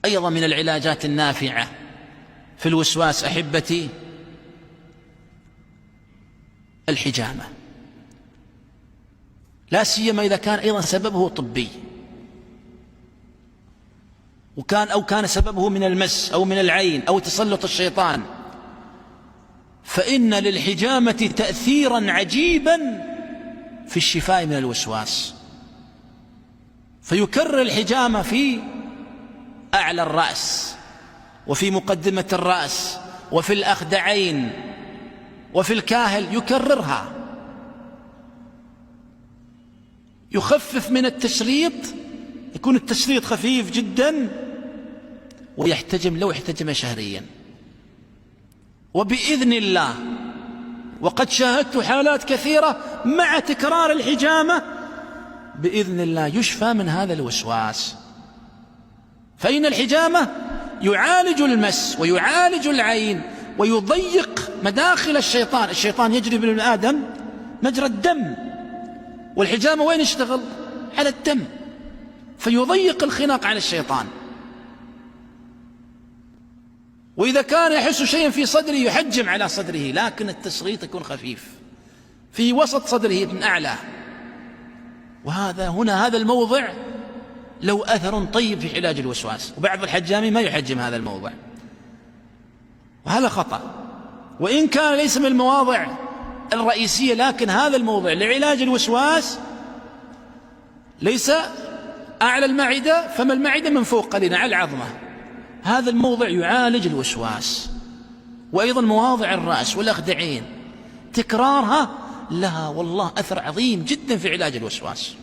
أيضا من العلاجات النافعة في الوسواس أحبتي الحجامة، لا سيما إذا كان أيضا سببه طبي كان سببه من المس أو من العين أو تسلط الشيطان، فإن للحجامة تأثيرا عجيبا في الشفاء من الوسواس. فيكرر الحجامة في أعلى الرأس وفي مقدمة الرأس وفي الأخدعين وفي الكاهل، يكررها، يخفف من التشريط، يكون التشريط خفيف جدا، ويحتجم لو احتجم شهريا. وبإذن الله، وقد شاهدت حالات كثيرة مع تكرار الحجامة بإذن الله يشفى من هذا الوسواس. فإن الحجامة يعالج المس ويعالج العين ويضيق مداخل الشيطان. الشيطان يجري بابن آدم مجرى الدم، والحجامة وين يشتغل؟ على الدم، فيضيق الخناق على الشيطان. وإذا كان يحس شيئا في صدره يحجم على صدره، لكن التشريط يكون خفيف في وسط صدره من أعلى. هذا الموضع له أثر طيب في علاج الوسواس، وبعض الحجامين ما يحجم هذا الموضع، وهذا خطأ. وإن كان ليس من المواضع الرئيسية، لكن هذا الموضع لعلاج الوسواس ليس أعلى المعدة، فما المعدة من فوق قليلا على العظمة، هذا الموضع يعالج الوسواس. وأيضا مواضع الرأس والأخدعين تكرارها لها والله أثر عظيم جدا في علاج الوسواس.